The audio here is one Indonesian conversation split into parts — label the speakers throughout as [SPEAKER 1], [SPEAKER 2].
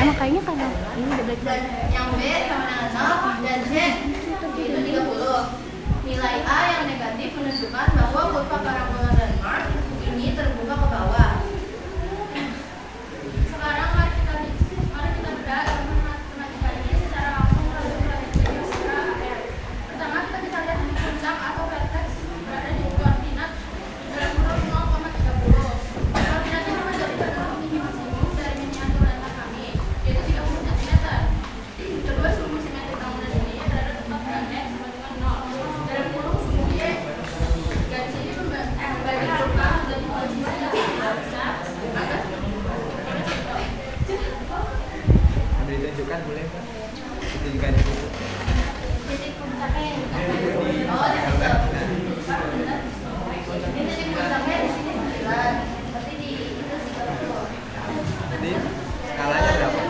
[SPEAKER 1] Emang kayaknya karena ini udah black.
[SPEAKER 2] Dan yang B sama dengan 0 dan C itu 30. Nilai A yang negatif menunjukkan bahwa kurva parabola Denmark ini terbuka ke bawah. Sekarang mari kita bedah matematika ini secara langsung melalui grafika AR. Pertama kita bisa lihat di puncak atau vertex berada di koordinat dalam kurung 0,30. Koordinat yang menjadi tinggi maksimum dari miniatur data kami yaitu 30 cm. Kedua, sumbu simetri bangunan ini berada tepat pada X sama dengan 0. Dalam kurung sumbu Y garis ini membagi kurva menjadi dua sisi yang sama besar agar
[SPEAKER 3] Ada ditunjukkan boleh Pak? Ditunjukkan dulu.
[SPEAKER 2] titik puncaknya yang oh di situ. Ini titik puncaknya di sini 9. Berarti di itu 30.
[SPEAKER 3] Jadi skalanya berapa?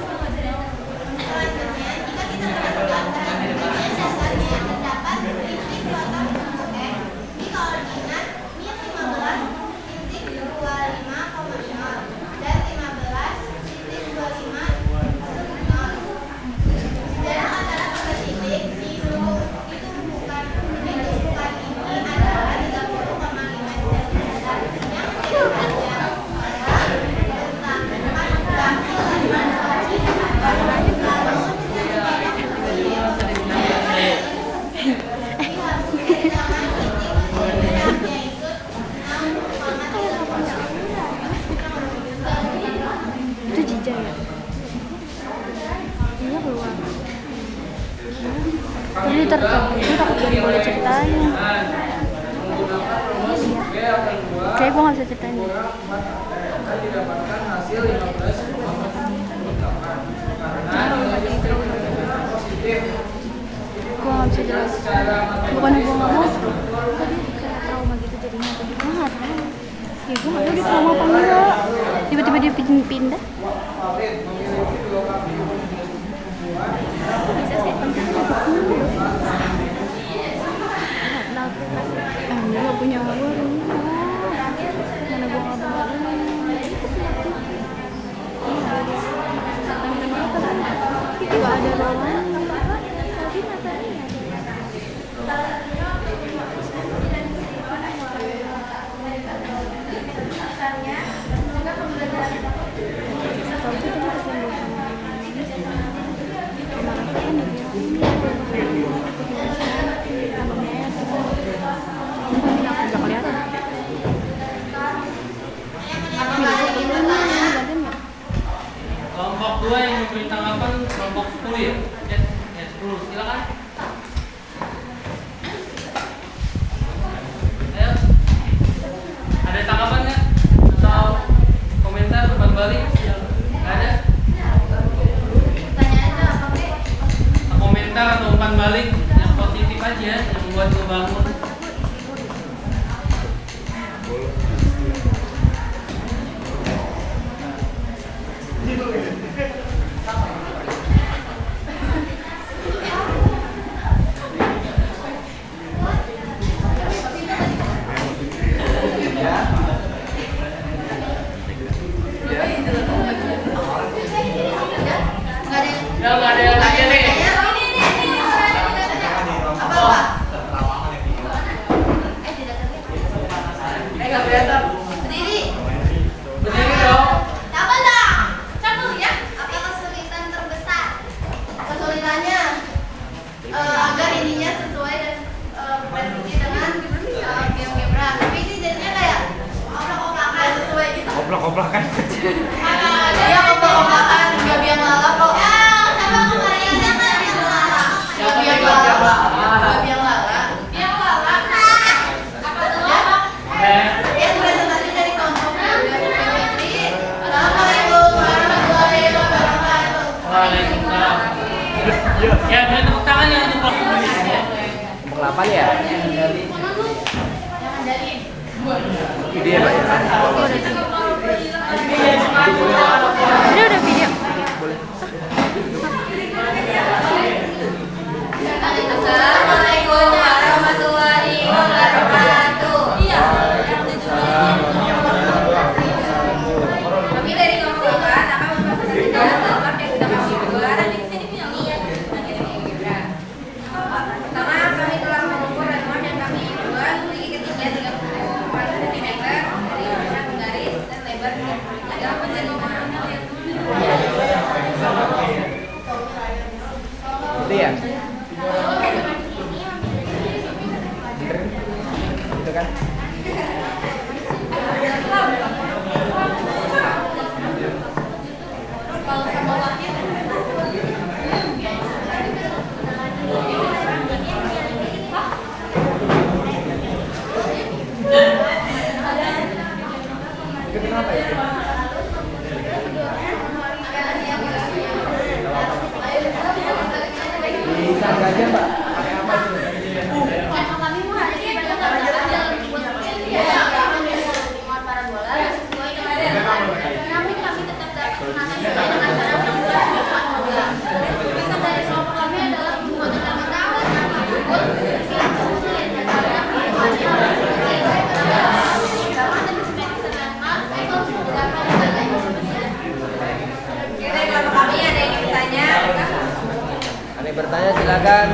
[SPEAKER 2] Selanjutnya, jika kita perhatikan perbandingan dasarnya yang terdapat titik 2,1 X di koordinat min 15 titik 25,0 dan 15 titik 25,0. Jarak antara kedua titik itu bukan ini adalah 30,5 cm yang menjadikan jarak
[SPEAKER 1] Itu jijak ya. Iya keluar. Tadi terkabur, takut gak boleh ceritain. Kayak gue gak bisa ceritain. Gue gak bisa jelas. Bukannya gue gak mau. Tadi kayak trauma gitu jadinya. Tadi gue gak tahu. Ya gue gak tahu dia trauma apa enggak. Tiba-tiba dia pindah. Bisa sih dia gak punya uang. Mana gue gak bawa gak ada ruangan. Tadi matanya
[SPEAKER 4] Kelompok 2 yang memberi tanggapan kelompok 10 ya? Ya 10, silakan. Ayo. Ada tanggapan nggak? Atau komentar berbalik balik? Nggak ada?
[SPEAKER 2] Pertanyaannya apa, Pak?
[SPEAKER 4] Komentar atau umpan balik yang positif aja, yang membuat ngebangun. Nggak ada yang lagi nih. Nggak kelihatan.
[SPEAKER 2] Berdiri.
[SPEAKER 4] Berdiri dong.
[SPEAKER 2] Coba dong. Coba ya. Apa kesulitan terbesar? Kesulitannya agar ininya sesuai dan presisi dengan GeoGebra. Tapi ini jadinya kayak oplak-oplakan sesuai gitu.
[SPEAKER 3] Koplak-koplakan.
[SPEAKER 2] Dia oplak-oplakan, nggak biang lala kok. Sama kemarin nggak biang lala. Nggak biang lala. Nggak biang lala. Biang lala. Apa tuh? Yang presentasi dari kelompok geometri. Assalamualaikum warahmatullahi wabarakatuh.
[SPEAKER 4] Waalaikumsalam. Ya, beri tepuk tangan ya untuk kelompok ini ya.
[SPEAKER 3] Kelompok 8 ya?
[SPEAKER 2] Jangan dari.
[SPEAKER 3] Video ya Pak ya?
[SPEAKER 1] Ini udah video.
[SPEAKER 2] Assalamualaikum warahmatullahi wabarakatuh. Kami dari kelompok 4 akan mempresentasikan gambar yang kita
[SPEAKER 3] Itu ya? Itu kan? Itu kenapa ya? Bisa aja Mbak, pakai apa tuh? Ada yang bertanya silakan.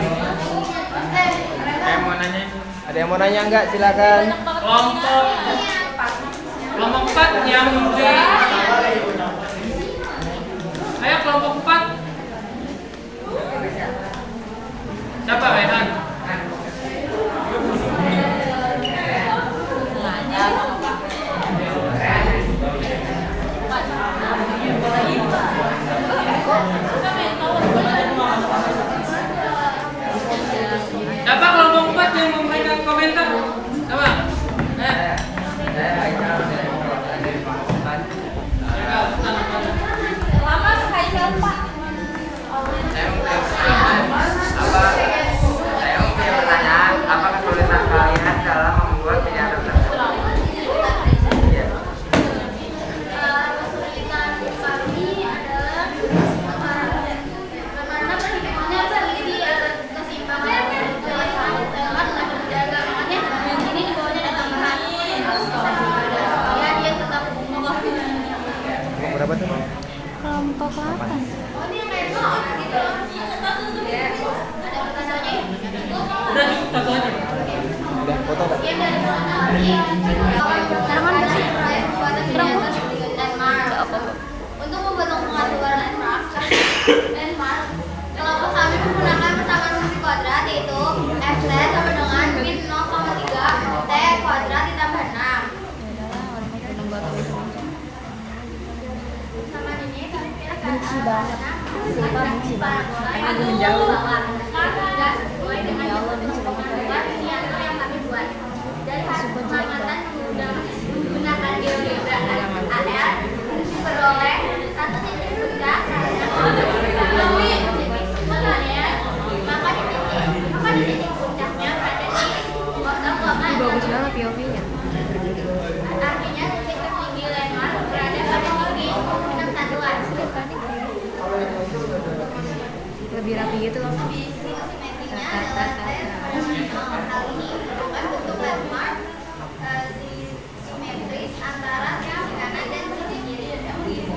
[SPEAKER 3] Ada yang mau nanya enggak? Silakan.
[SPEAKER 4] Kelompok 4 yang D. Ayo kelompok 4. Siapa Rehan? Siapa kelompok 4 yang memberikan komentar? Siapa?
[SPEAKER 3] Saya punya pertanyaan, apa kesulitan kalian dalam membuat pidato tersebut? Iya.
[SPEAKER 2] Kesulitan kami adalah karena perhitungannya terjadi keseimbangan teman terjaga, makanya ini di bawahnya ada tambahan ya dia tetap mengolah.
[SPEAKER 3] Berapa tuh?
[SPEAKER 1] Kelompok 8.
[SPEAKER 2] Ada pertanyaannya?
[SPEAKER 4] Udah cukup satu aja.
[SPEAKER 3] Udah foto Pak?
[SPEAKER 2] Tanaman bersih untuk membuat pengaturan landmark, kelompok kami menggunakan persamaan fungsi kuadrat yaitu f sama dengan min 0,3 t kuadrat ditambah 6. Sama ini kami pilih
[SPEAKER 1] Benci banget. Sumpah benci banget. Makanya gue
[SPEAKER 2] menjauh.
[SPEAKER 1] menjauh. Demi Allah benci banget.
[SPEAKER 2] yang kami buat dari hasil pengamatan menggunakan geometri AR diperoleh satu titik puncak maka di titik puncaknya berada di 0,2.
[SPEAKER 1] Bagus banget POV-nya.
[SPEAKER 2] Artinya titik tertinggi landmark berada pada tinggi 61-an.
[SPEAKER 1] Lebih rapi gitu loh.
[SPEAKER 2] Sisi simetrinya adalah tes hal ini merupakan bentuk landmark simetris antara sisi kanan dan sisi kiri. Titik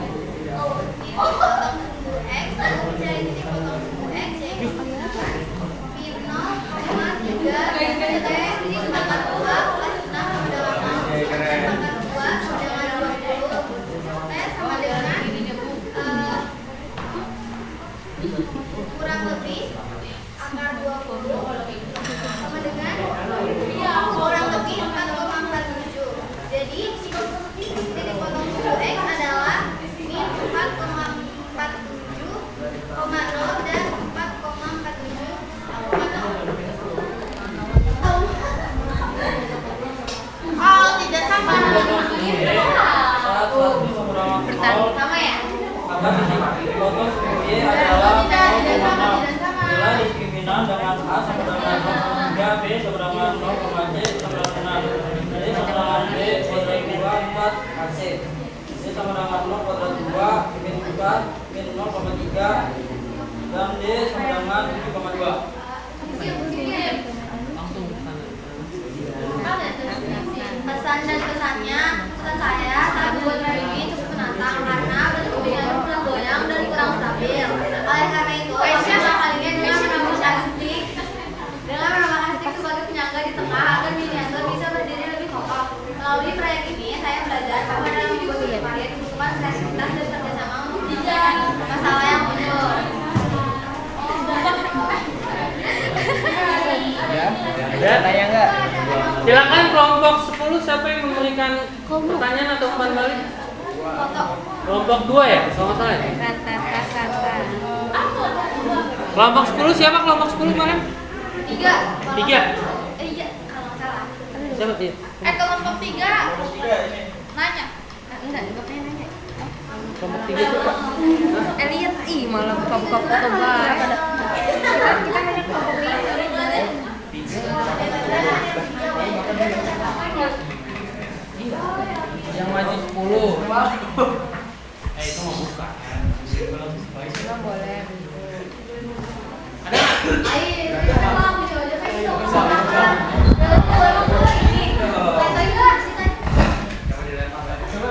[SPEAKER 2] potong sumbu X lalu mencari titik potong sumbu X yaitu min 0,3 t ditambah 2 plus 6 sama dengan 0 ditambah 2 sama dengan 20 t sama dengan kurang lebih akar 20 sama dengan kurang lebih 4,47. Jadi titik potong sumbu X adalah min 4,47, 0 dan 4,47. Oh, tidak sama. Sama ya? Tidak sama.
[SPEAKER 5] Bila diskriminan dengan A sama dengan 3, B sama dengan 0, C sama dengan 6. Jadi sama dengan B kuadrat 2, 4, AC. C sama dengan 0 kuadrat 2, min 4, min 0,3, dan D sama dengan 7,2.
[SPEAKER 2] Pesan dan pesannya, pesan saya saat membuat rel ini cukup menantang karena bentuknya kurang goyang dan kurang stabil. Oleh karena itu, coba kalinya dengan menambahkan stick sebagai penyangga di tengah agar miniatur bisa berdiri lebih kokoh. Melalui proyek ini, saya belajar bahwa dalam membuat karya dibutuhkan kreativitas solidaritas dan kerjasama untuk menyelesaikan masalah yang muncul.
[SPEAKER 3] Ada tanya nggak?
[SPEAKER 4] Silakan kelompok 10 siapa yang memberikan pertanyaan atau umpan balik?
[SPEAKER 2] Foto.
[SPEAKER 4] Kelompok 2 ya? Kalau nggak salah ya? Kelompok 10 siapa kelompok 10 kemarin?
[SPEAKER 2] 3.
[SPEAKER 4] 3?
[SPEAKER 2] Iya, kalau nggak salah.
[SPEAKER 4] Siapa dia?
[SPEAKER 2] Kelompok 3 nanya.
[SPEAKER 1] Enggak, bapaknya nanya.
[SPEAKER 4] Kelompok 3 siapa?
[SPEAKER 1] Lihat, ih malah buka-buka foto banget. Kita hanya kelompok 5.
[SPEAKER 4] Yang maju 10. Itu mau buka.
[SPEAKER 1] Enggak boleh.
[SPEAKER 4] Ada nggak?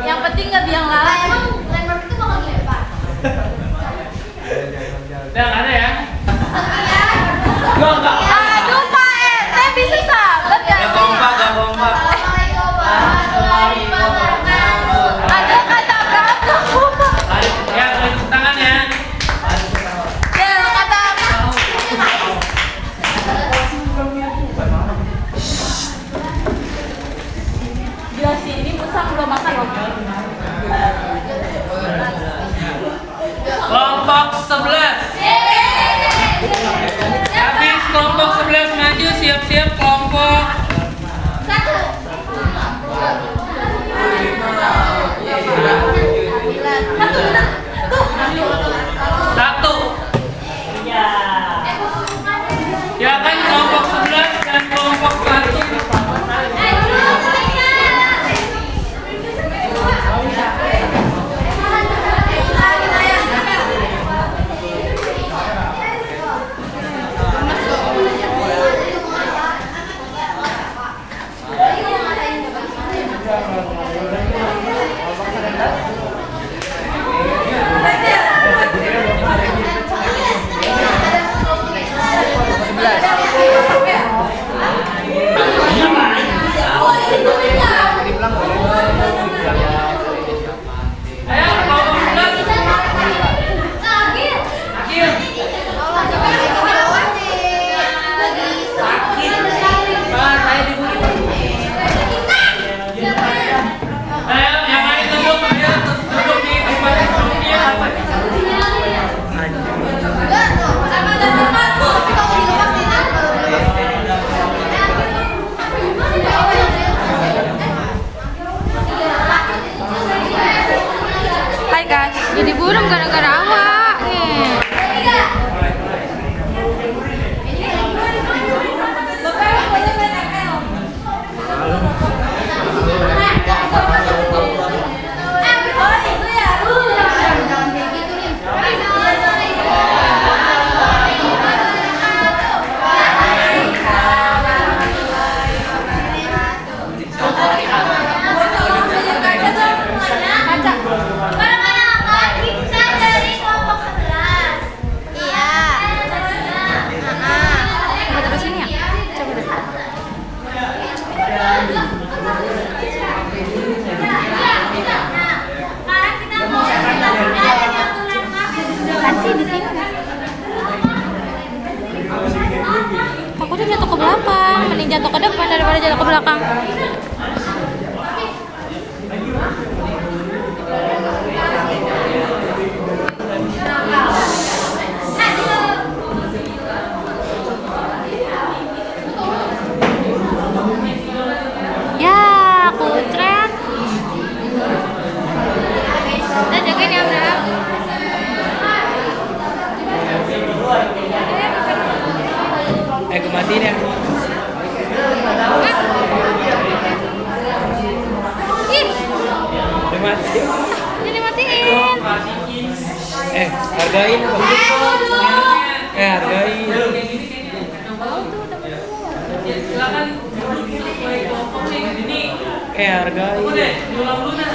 [SPEAKER 2] Yang penting nggak biang lala. Emang lempar itu bakal dilempar.
[SPEAKER 4] Udah nggak ada ya?
[SPEAKER 2] Enggak. Aduh Pak RT bisa sabar gak sih?
[SPEAKER 5] Gak kompak.
[SPEAKER 2] Assalamualaikum warahmatullahi wabarakatuh. Ada kata berapa?
[SPEAKER 4] Ya, tepuk tangan ya.
[SPEAKER 2] Ya kata Gila sih, ini musang belum makan loh.
[SPEAKER 4] Kelompok 11. Habis kelompok 11 maju, siap-siap kelompok 1. Silakan kelompok 11 dan kelompok 1. Ayo kelompok 11. Akhir. Ayo yang lain duduk, ayo duduk di tempat duduknya.
[SPEAKER 1] Hai guys, jadi burung gara-gara awak nih. Coba terusin ya. Coba deh.
[SPEAKER 2] Sekarang kita mau
[SPEAKER 1] Kan sih di sini. Aku tuh jatuh ke belakang, mending jatuh ke depan daripada jatuh ke belakang. Ya, kucret. Udah jagain ya, Bram.
[SPEAKER 3] Gue matiin ya.
[SPEAKER 1] Ih,
[SPEAKER 3] Udah mati.
[SPEAKER 1] jadi matiin.
[SPEAKER 3] Hargain. Hargain.
[SPEAKER 4] Silakan duduk sesuai kelompoknya. Ini
[SPEAKER 3] Hargain.
[SPEAKER 4] udah diulang dulu dah.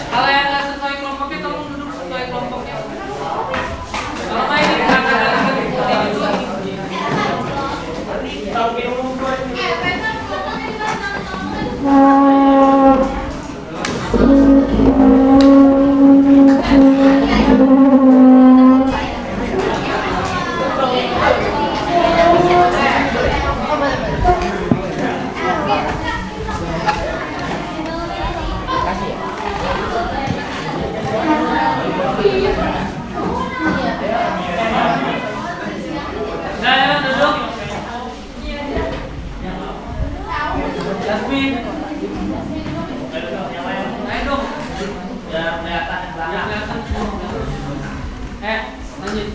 [SPEAKER 4] Kalau yang nggak sesuai kelompoknya, tolong duduk sesuai kelompoknya. Kalau nggak ini kata-kata seperti itu. Nah, duduk. Jasmine. Naik dong. Biar kelihatan semua. Lanjut.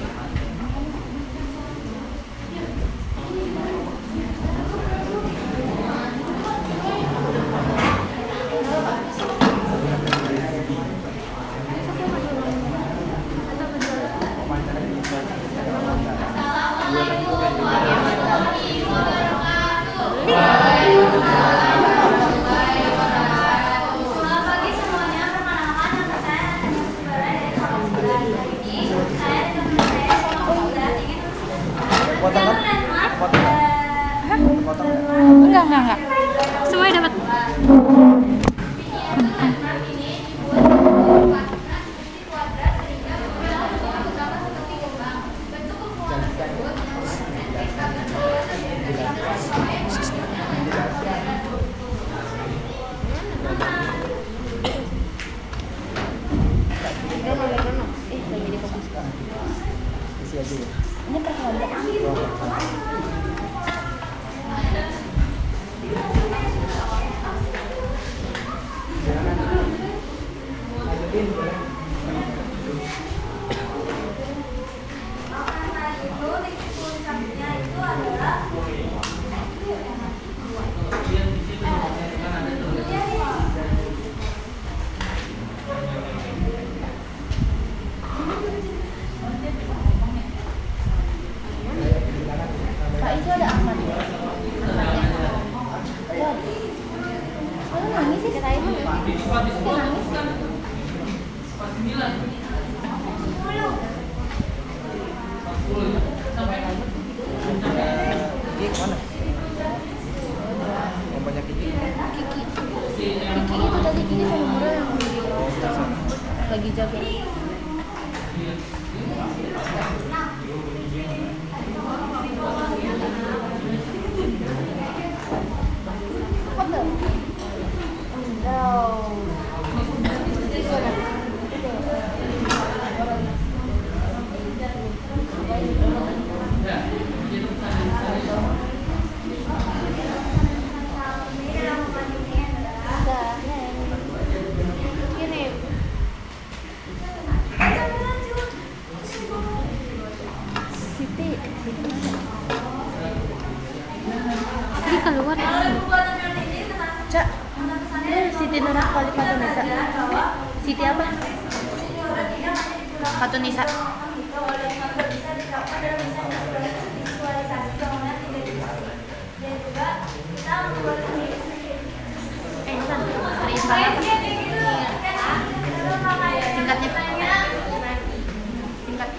[SPEAKER 2] Selamat pagi semuanya. Perkenalkan nama saya Nadia Subara dari kelompok 11. Hari ini saya dan teman saya kelompok 11 ingin
[SPEAKER 1] Enggak. Semuanya dapat.
[SPEAKER 3] Isi aja ya.
[SPEAKER 1] Ini perkelompok. Pak itu ada Ahmad. Kamu nangis sih katanya. Nangis.
[SPEAKER 4] Pas 9.
[SPEAKER 3] Kiki mana? Yang banyak Kiki.
[SPEAKER 1] Kiki itu tadi Kiki sama Nura yang lagi jaga. Hotel. Kirim. Siti mana? Ini keluar. Cak. Siti Nurah kali Fatunisa. Siti apa? Fatunisa. Singkatnya. Singkat.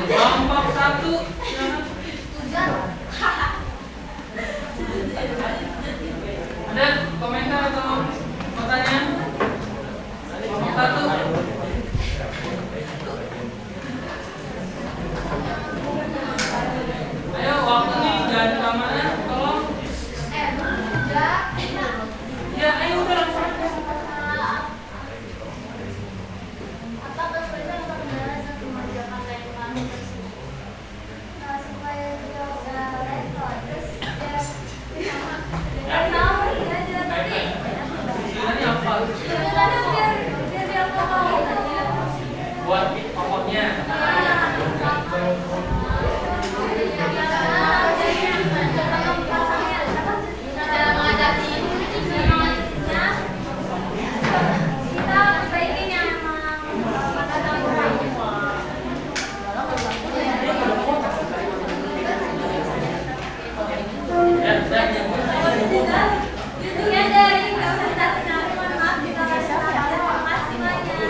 [SPEAKER 4] Kelompok 1. Ada komentar atau pertanyaan? Kelompok 1. Ayo, waktunya jangan kemana-mana, tolong. Ya, ayo udah langsung.
[SPEAKER 2] Apa kesulitan atau kendala saat mengerjakan tema tersebut? Supaya dia udah rekod, terus dia tahu dia tadi.
[SPEAKER 4] Ini apa?
[SPEAKER 2] Biar dia paham.
[SPEAKER 4] Buat pokoknya.
[SPEAKER 2] Kita baikin yang emang ya dari presentasinya, mohon maaf kita kasih informasi banyak.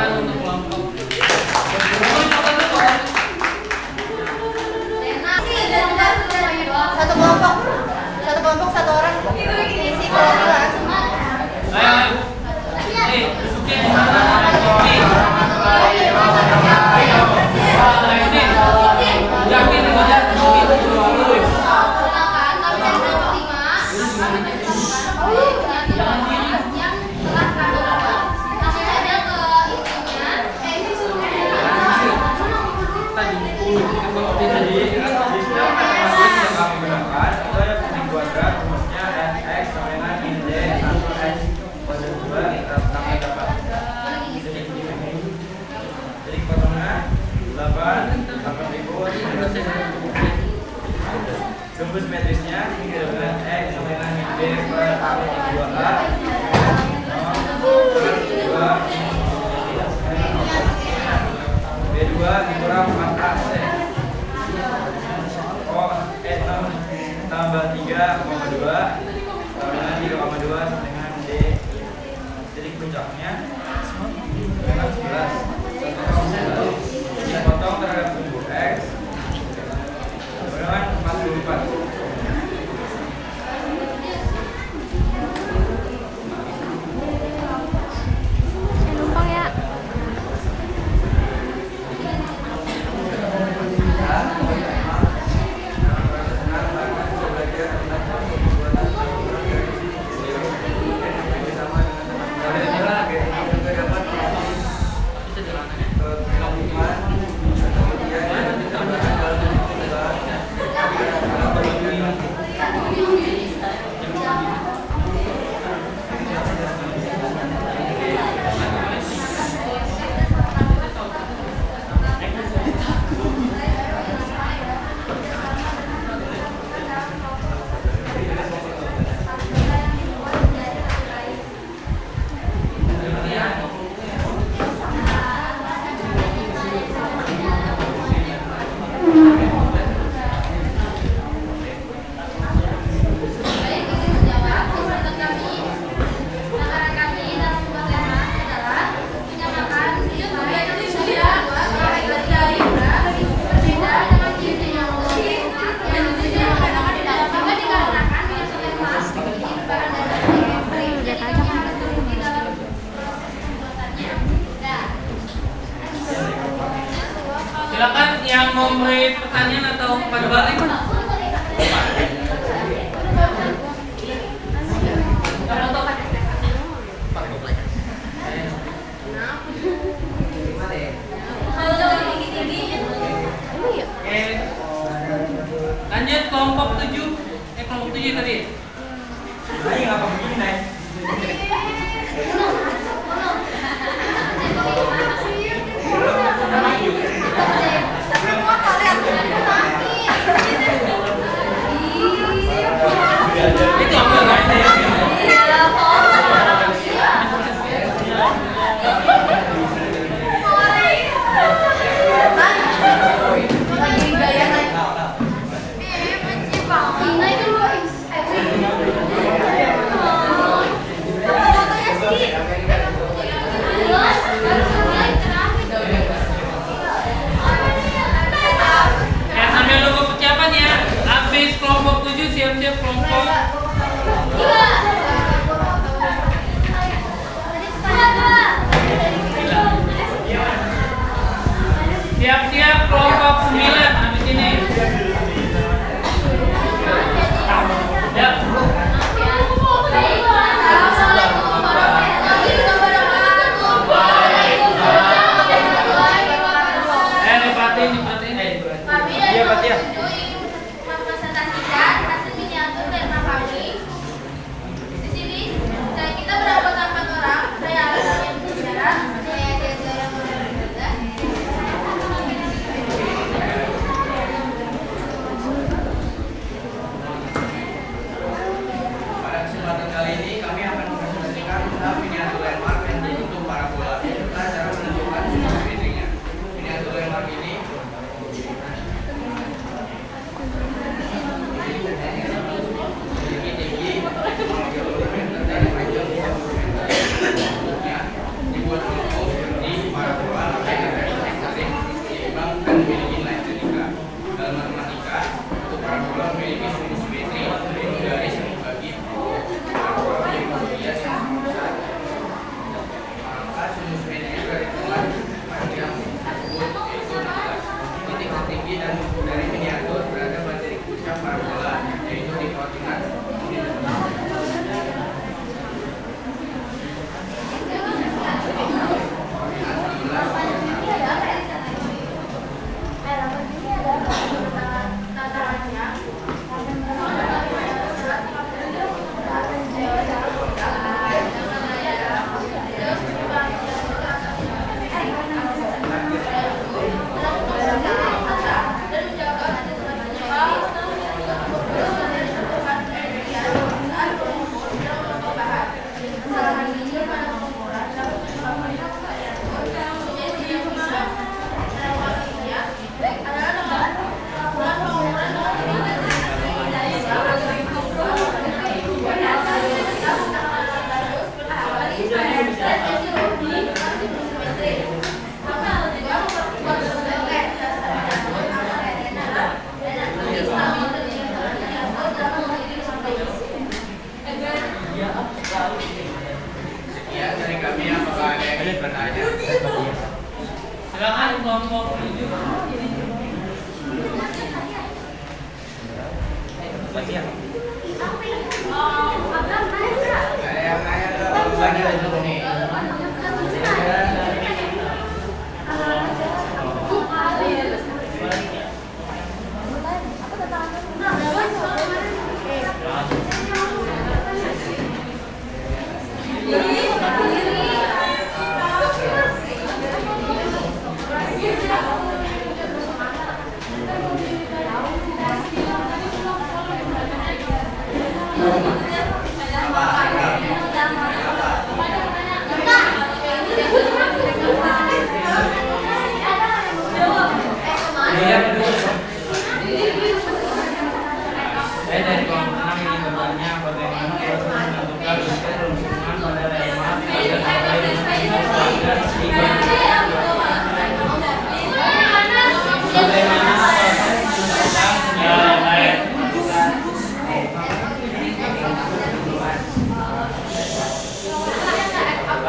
[SPEAKER 4] tangan untuk kelompok.
[SPEAKER 1] Satu kelompok satu orang. Isi kalau langsung.
[SPEAKER 4] Ayo. Duduknya di mana? Yakin
[SPEAKER 3] rumus metrisnya dengan X sama dengan B per A 2A 2 B2 dikurang 4A Oh, 6 tambah 3,2 sama dengan 3,2 sama dengan D titik puncaknya dengan 11 dipotong terhadap sumbu X dengan 44
[SPEAKER 1] Numpang ya.
[SPEAKER 4] Silakan yang mau memberi pertanyaan atau pada balik. Oke. Lanjut kelompok 7. Kelompok 7 tadi.
[SPEAKER 3] Ayo ngapa begini, Nay?
[SPEAKER 4] Itu apa namanya? Sambil nunggu persiapan ya. Habis kelompok 7 siap-siap kelompok. Siap-siap kelompok 9 habis ini. Ya. Dipatiin.
[SPEAKER 3] Iya, Pak ya.
[SPEAKER 2] Presentasikan hasil miniatur dari Pak Fahmi. Di sini kita beranggotakan 4 orang. Saya Alas yang berbicara. Saya Dezara Muhammad.
[SPEAKER 4] Silakan kelompok 7.
[SPEAKER 3] Lagi ya. Saya dari kelompok 6 ingin bertanya bagaimana proses menentukan usia rumusan pada remat agar sesuai dengan standar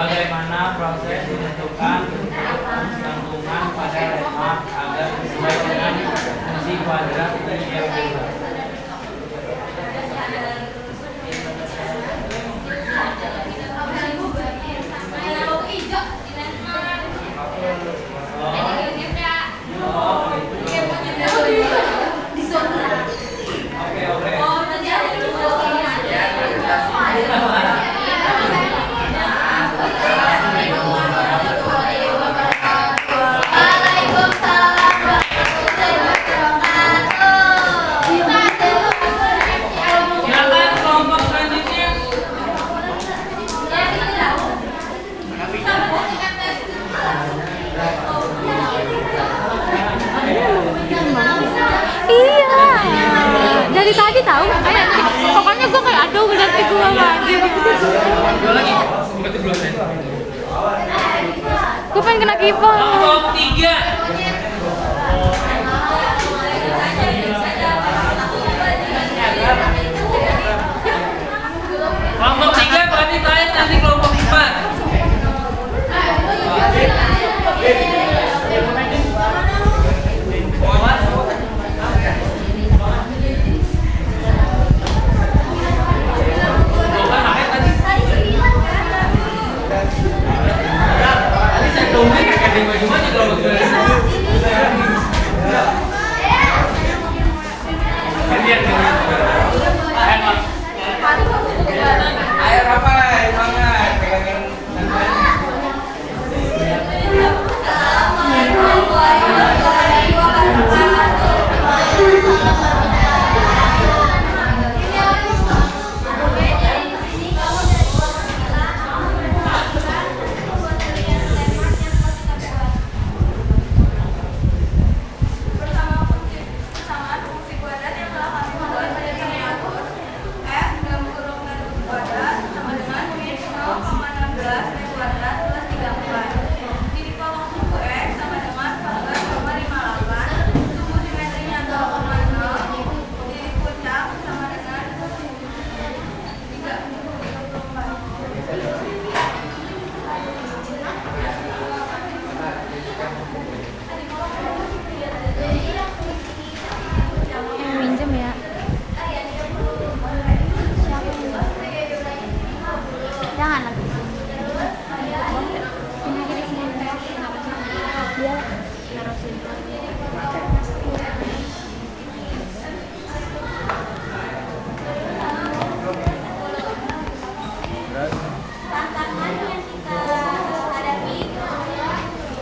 [SPEAKER 3] bagaimana proses menentukan gantungan pada remat agar sesuai dengan fungsi kuadrat yang bebas.
[SPEAKER 4] Silakan kelompok selanjutnya.
[SPEAKER 1] Iya. Dari tadi tahu kayak pokoknya gue kayak aduh ngeliat itu apa anjir.
[SPEAKER 3] Dua lagi. Berarti belum ya?
[SPEAKER 1] Gue pengen kena kipas.
[SPEAKER 4] Kelompok 3. Kelompok 3 berarti kalian nanti kelompok 4.
[SPEAKER 3] Ayo Rapai, semangat pegangin
[SPEAKER 2] Persamaan fungsi kuadrat yang telah kami buat pada miniatur F dalam kurung kuadrat sama dengan 0,16 V kuadrat plus 34. Titik kolom suku X sama dengan 14,58. Suku simetrinya 0,0. Titik puncak sama dengan 3.
[SPEAKER 1] Minjem ya. Jangan lagi. Dia
[SPEAKER 2] Tantangan yang kita hadapi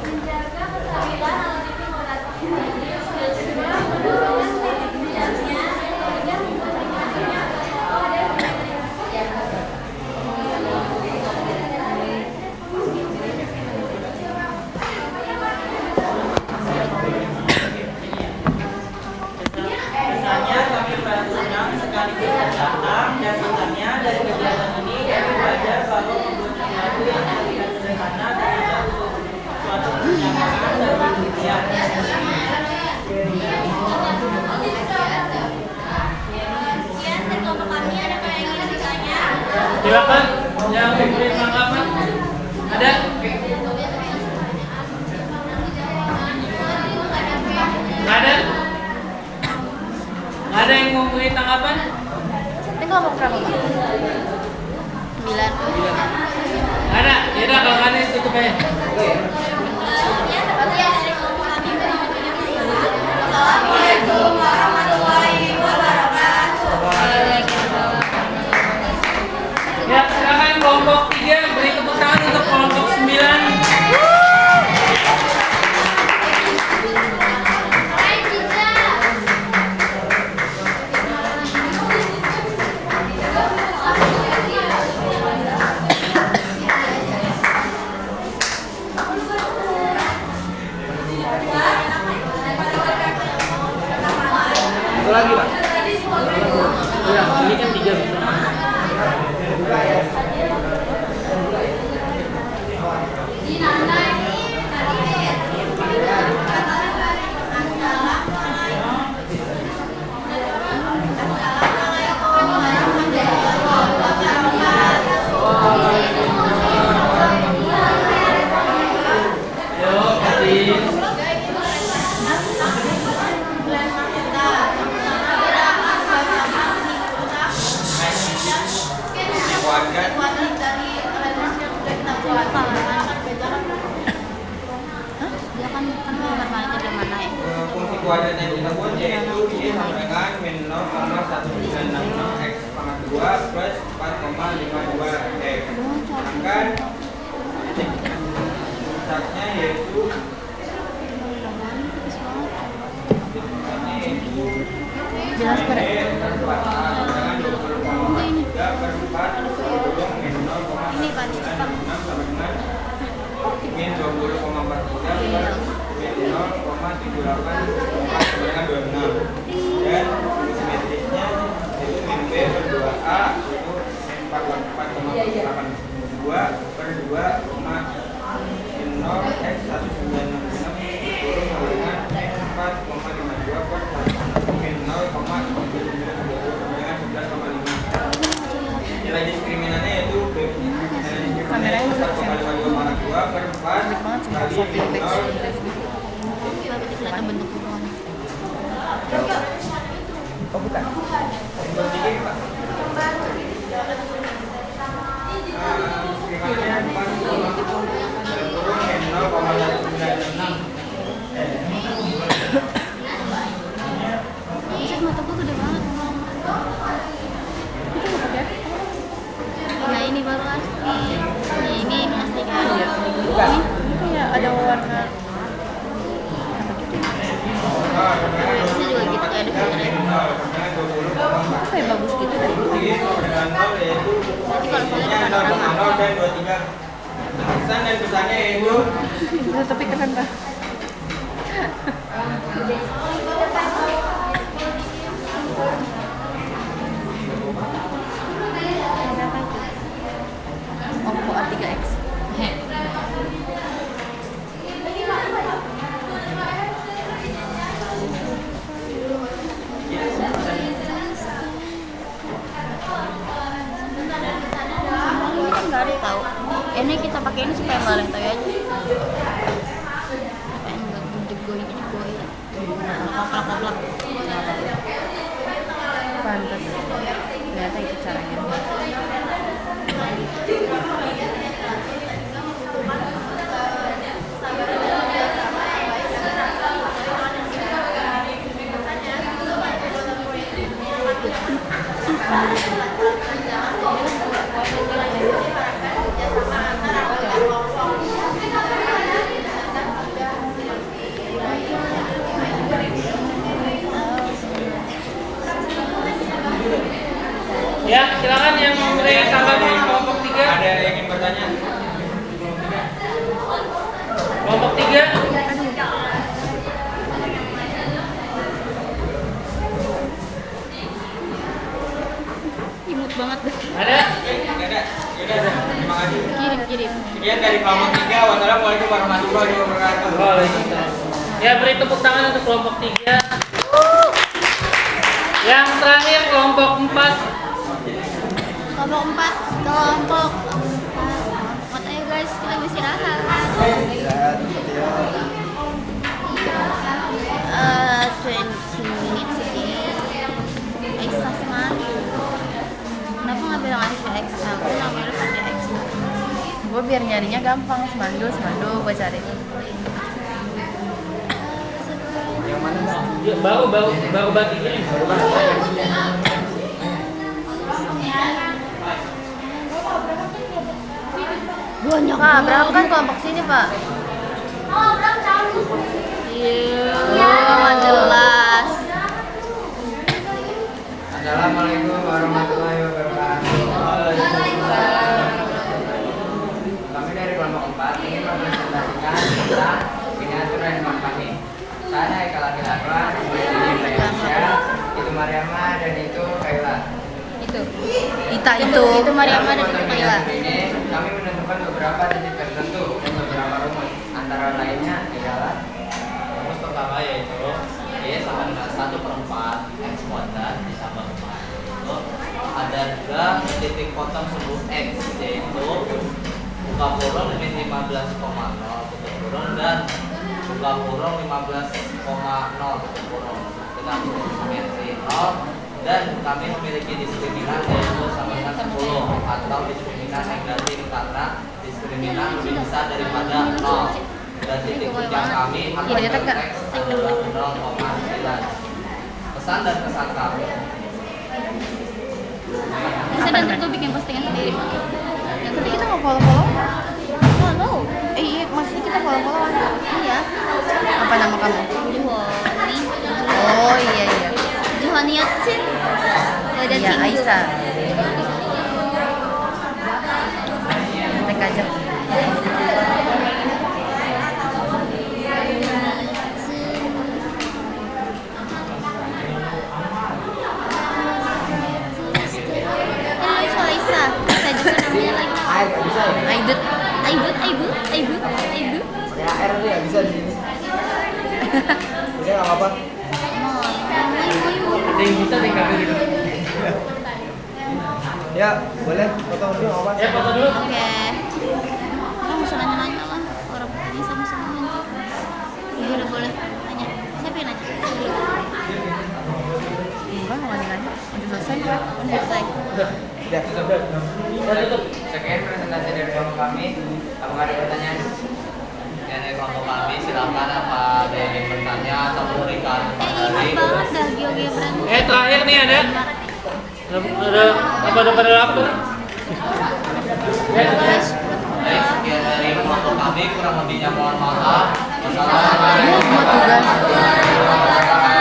[SPEAKER 2] menjaga kestabilan algoritma
[SPEAKER 5] Kesannya kami merasa senang sekaligus datang dan makanya dari kegiatan ini kami belajar bahwa membuat sesuatu yang terlihat sederhana tidak untuk suatu perjalanan dan penelitian.
[SPEAKER 2] Sekian dari kelompok kami, ada yang ingin ditanya?
[SPEAKER 4] Silakan yang memberi tanggapan. Ada? 8?
[SPEAKER 1] Ini kelompok berapa, Pak? 9.
[SPEAKER 4] Ada, yaudah kalau nggak ada tutup aja.
[SPEAKER 2] Assalamualaikum warahmatullahi wabarakatuh.
[SPEAKER 4] Ya, silakan kelompok 3 beri tepuk tangan untuk kelompok 9.
[SPEAKER 3] Satu lagi, Pak. Ya, ini kan 3.
[SPEAKER 1] Dia kan warnanya di mana ya?
[SPEAKER 3] Fungsi kuadrat yang kita buat yaitu Y sama dengan min 0,1966 X pangkat 2 plus 4,52 X. Sedangkan puncaknya yaitu
[SPEAKER 1] Jelas pada.
[SPEAKER 3] dengan 20,3/4 min 0,1966
[SPEAKER 1] Ini Pak.
[SPEAKER 3] sama dengan min 20,43 per min 0,78 sama dengan 26. Dan simetrisnya itu min B per 2A itu 4,82 per 2, min 0 X 1966 dikurung sama dengan min 4,52 per 1 min 0,79 sama dengan 11,5. Nilai diskriminannya yaitu B. Nilai diskriminannya itu 4,52 per 4 kali min 0.
[SPEAKER 1] Kelihatan bentuk hubungannya.
[SPEAKER 3] Oh bukan. Yang tinggi Pak. Diskriminannya 4 dan turun min 0,1966.
[SPEAKER 1] Buset, mata gue gede banget. Nah ini baru asli. Ini asli kan?
[SPEAKER 3] Bukan.
[SPEAKER 1] Ini kayak ada warna. Ini juga gitu kayak ada filternya. Kayak bagus gitu deh.
[SPEAKER 3] Dengan 0 yaitu isinya 0,0 dan 23. Pesan dan pesannya yaitu
[SPEAKER 1] Tapi keren Pak. Oppo A3X. Ini kan nggak ada tahu. Ini kita pakai ini supaya nggak lentoy aja. Supaya nggak jegoy. Koplak. Pantas. Ternyata itu caranya.
[SPEAKER 4] Ya, silakan yang memberi tanggapan kelompok 3.
[SPEAKER 3] ada yang ingin bertanya?
[SPEAKER 4] Kelompok 3.
[SPEAKER 1] Imut banget deh.
[SPEAKER 4] Ada?
[SPEAKER 3] Tidak ada. Yaudah, terima kasih.
[SPEAKER 1] Kirim.
[SPEAKER 3] Sekian dari kelompok 3. Wassalamualaikum warahmatullahi wabarakatuh.
[SPEAKER 4] Waalaikumsalam. Ya, beri tepuk tangan untuk kelompok 3. Yang terakhir kelompok 4.
[SPEAKER 1] Kelompok 4. Ayo guys, kita istirahat. 20 minutes again. Ay, biar nyarinya gampang. Semandul gue cari.
[SPEAKER 3] Yang mana Mbak?
[SPEAKER 4] Baru batik ini.
[SPEAKER 1] Banyak. Pak, berapa kan kelompok sini, Pak?
[SPEAKER 2] Oh, berapa tahun?
[SPEAKER 1] Iya, jelas.
[SPEAKER 3] Assalamualaikum warahmatullahi wabarakatuh. Kami dari kelompok 4 ingin mempresentasikan tentang miniatur handphone kami. Saya Haikal Akilakwa, ini Indonesia, itu Mariama, dan itu Kaila.
[SPEAKER 1] Itu Mariama dan itu Kaila.
[SPEAKER 3] Ini kami menentukan beberapa titik tertentu dan beberapa rumus. Antara lainnya adalah
[SPEAKER 5] Rumus pertama yaitu Y sama dengan 1/4 X kuadrat ditambah 4. Itu ada juga titik potong seluruh X, yaitu buka kurung min 15,0 tutup kurung dan buka kurung 15,0 tutup kurung dengan simetri 0, dan kami memiliki diskriminan yaitu sama dengan 10 atau diskriminan negatif karena diskriminan lebih besar daripada 0. Dan titik puncak kami akan berteks adalah 0,9. Pesan dan kesan kami.
[SPEAKER 1] Bisa nanti gue bikin postingan sendiri. Tapi kita nggak follow. Iya, maksudnya kita follow. Iya. Apa nama kamu? Juhani. Oh iya. Juhani Yatsin. Iya, Aisyah. Tek aja.
[SPEAKER 3] nggak bisa ya?
[SPEAKER 1] Aidut.
[SPEAKER 3] Ya R itu nggak bisa di sini. Udah nggak apa-apa.
[SPEAKER 4] Ada yang bisa nih kami gitu.
[SPEAKER 3] Ya boleh potong dulu nggak apa-apa.
[SPEAKER 4] Ya foto dulu.
[SPEAKER 1] Oke. Kamu bisa nanya-nanya lah. Orang ini sama-sama nanti. Iya udah boleh nanya. Siapa yang nanya? Enggak, nggak nanya. Udah selesai kan? Udah selesai.
[SPEAKER 3] Udah tutup. Sekian presentasi dari kelompok kami. Apakah ada pertanyaan?
[SPEAKER 5] Ya, dari kelompok kami silakan apa ada yang ingin bertanya atau memberikan materi.
[SPEAKER 1] Banget dah geogebra.
[SPEAKER 4] Terakhir nih ada apa?
[SPEAKER 5] Baik, sekian dari kelompok kami, kurang lebihnya mohon maaf. Wassalamualaikum warahmatullahi wabarakatuh.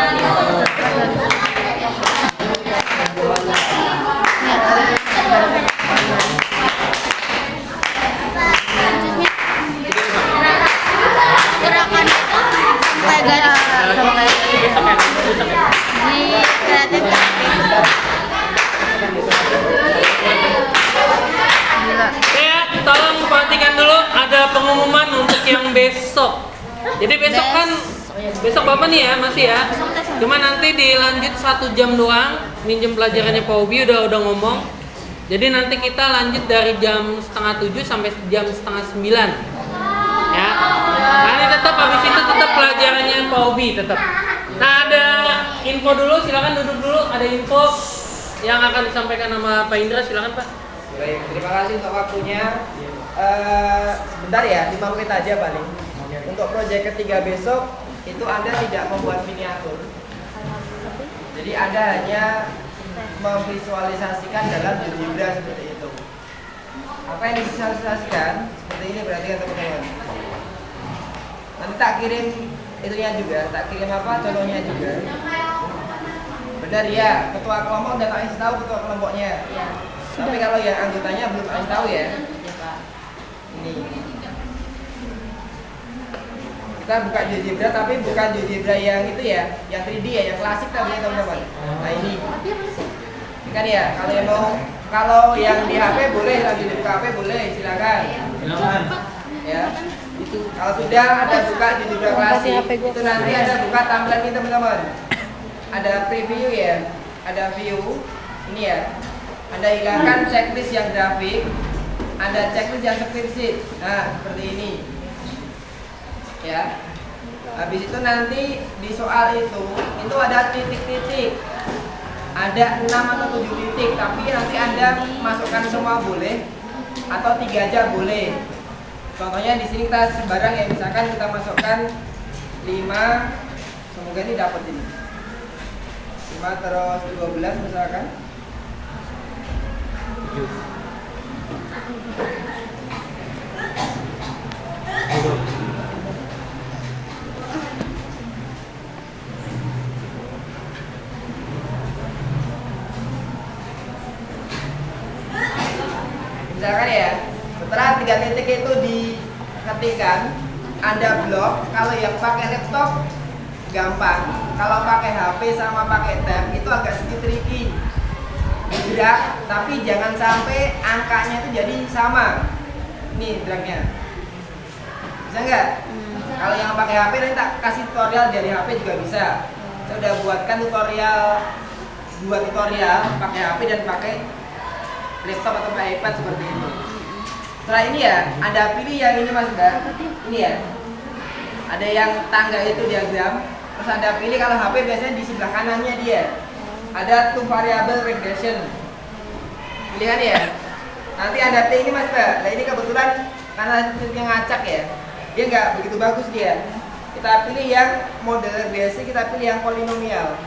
[SPEAKER 1] Gerakan itu sampai garis di kreatif gila.
[SPEAKER 4] Tolong perhatikan dulu ada pengumuman untuk yang besok. Jadi besok Bapak nih ya, masih ya. Cuma nanti dilanjut 1 jam doang, minjem pelajarannya Pak Ubi udah ngomong. Jadi nanti kita lanjut dari jam 6:30 sampai jam 8:30. Ya. Nah, ini tetap habis itu tetap pelajarannya Pak Ubi tetap. Nah, ada info dulu, silakan duduk dulu. Ada info yang akan disampaikan sama Pak Indra, silakan Pak.
[SPEAKER 3] Baik, terima kasih untuk waktunya. Sebentar ya, 5 menit aja paling. Untuk proyek ketiga besok itu Anda tidak membuat miniatur. Jadi Anda hanya memvisualisasikan dalam GeoGebra seperti itu. Apa yang divisualisasikan? Seperti ini berarti kan teman-teman. Nanti tak kirim itunya juga, tak kirim apa contohnya juga. Benar ya, ketua kelompok udah tak kasih tahu ketua kelompoknya. Tapi kalau yang anggotanya belum kasih tahu ya. Ini. Kita buka GeoGebra tapi bukan GeoGebra yang itu ya, yang 3D ya, yang klasik tadi ya teman-teman. Nah ini kan ya, kalau yang di HP boleh, lagi di HP boleh, silakan. Ya, itu kalau sudah ada buka GeoGebra klasik, itu nanti ada buka tampilan ini teman-teman. Ada preview ya, ada view, ini ya. Anda hilangkan checklist yang grafik, ada checklist yang spreadsheet. Nah, seperti ini. Ya. Habis itu nanti di soal itu ada titik-titik. Ada 6 atau 7 titik, tapi nanti Anda masukkan semua boleh atau 3 aja boleh. Contohnya di sini kita sembarang ya, misalkan kita masukkan 5, semoga ini dapat ini. 5 terus 12 misalkan. Misalkan ya, setelah 3 titik itu diketikkan, Anda blok. Kalau yang pakai laptop gampang, kalau pakai HP sama pakai tab itu agak sedikit tricky. Gerak, tapi jangan sampai angkanya itu jadi sama. Nih dragnya, bisa nggak? Kalau yang pakai HP nanti tak kasih tutorial dari HP juga bisa. Saya udah buatkan tutorial, 2 tutorial pakai HP dan pakai laptop atau pakai iPad seperti itu. Setelah ini ya, Anda pilih yang ini Mas Mbak. Ini ya. Ada yang tangga itu diagram. Terus Anda pilih, kalau HP biasanya di sebelah kanannya dia. Ada two variable regression. Pilihan ya. Nanti Anda pilih ini Mas Mbak. Nah ini kebetulan karena titiknya ngacak ya. Dia nggak begitu bagus dia. Kita pilih yang model regresi, kita pilih yang polinomial.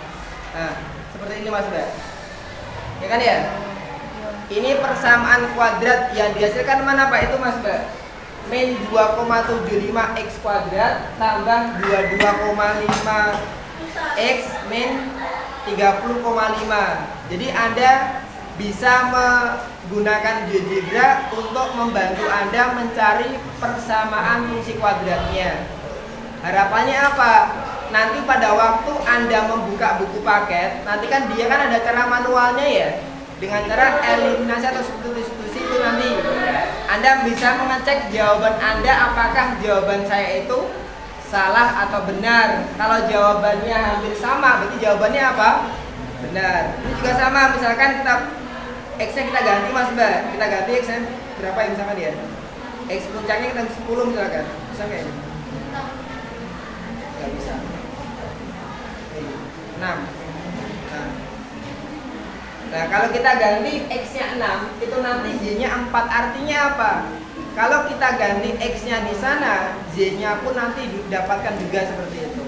[SPEAKER 3] Nah, seperti ini Mas Mbak. Ya kan ya? Ini persamaan kuadrat yang dihasilkan mana Pak itu Mas Mbak? Min 2,75 X kuadrat tambah 22,5 X min 30,5. Jadi Anda bisa menggunakan GeoGebra untuk membantu Anda mencari persamaan fungsi kuadratnya. Harapannya apa? Nanti pada waktu Anda membuka buku paket, nanti kan dia kan ada cara manualnya ya. Dengan cara eliminasi atau substitusi itu nanti Anda bisa mengecek jawaban Anda apakah jawaban saya itu salah atau benar. Kalau jawabannya hampir sama, berarti jawabannya apa? Benar. Ini juga sama, misalkan kita X-nya kita ganti Mas Mbak. Kita ganti X-nya berapa ya misalkan ya? X puncaknya kita 10 misalkan. Bisa nggak ini? Nggak bisa. 6. Nah, kalau kita ganti X-nya 6, itu nanti Y-nya 4. Artinya apa? Kalau kita ganti X-nya di sana, Z-nya pun nanti didapatkan juga seperti itu.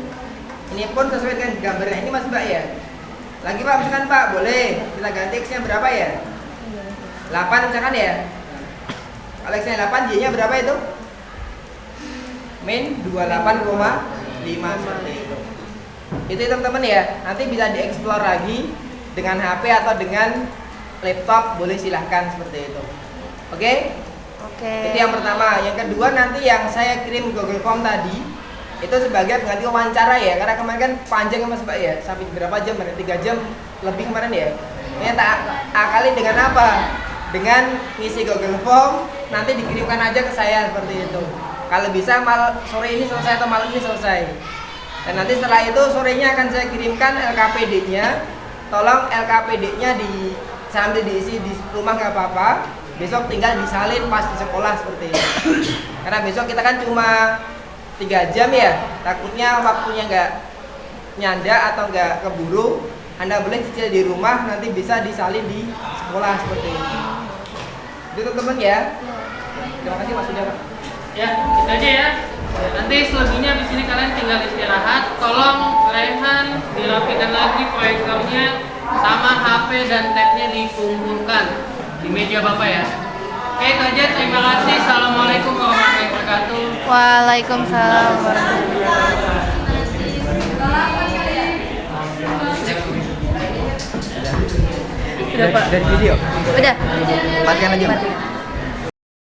[SPEAKER 3] Ini pun sesuai dengan gambarnya ini Mas Mbak ya. Lagi Pak, misalkan Pak, boleh kita ganti X-nya berapa ya? 8 misalkan ya. Kalau X-nya 8, Y-nya berapa itu? Min 28,5 seperti itu. Itu teman-teman ya. Nanti bisa dieksplor lagi dengan HP atau dengan laptop, boleh silahkan seperti itu. Oke?
[SPEAKER 1] Oke.
[SPEAKER 3] Itu yang pertama. Yang kedua nanti yang saya kirim Google Form tadi itu sebagai pengganti wawancara ya, karena kemarin kan panjang Mas Mbak ya, sampai berapa jam? 3 jam lebih kemarin ya. Ini tak akali dengan apa? Dengan ngisi Google Form, nanti dikirimkan aja ke saya seperti itu. Kalau bisa sore ini selesai atau malam ini selesai. Dan nanti setelah itu sorenya akan saya kirimkan LKPD-nya. Tolong LKPD-nya sambil diisi di rumah nggak apa-apa. Besok tinggal disalin pas di sekolah seperti ini. Karena besok kita kan cuma 3 jam ya. Takutnya waktunya nggak nyanda atau nggak keburu. Anda boleh cicil di rumah, nanti bisa disalin di sekolah seperti ini. Itu teman-teman ya. Terima kasih Mas Sudah.
[SPEAKER 4] Ya, itu aja ya. Nanti selebihnya di sini kalian tinggal istirahat. Tolong Rehan dirapikan lagi proyektornya sama HP dan tabnya dikumpulkan di meja Bapak ya. Oke, itu aja. Terima kasih. Assalamualaikum warahmatullahi wabarakatuh.
[SPEAKER 1] Waalaikumsalam warahmatullahi
[SPEAKER 3] Udah Pak. Dari video.
[SPEAKER 1] Udah.
[SPEAKER 3] Matikan aja.
[SPEAKER 1] Mati.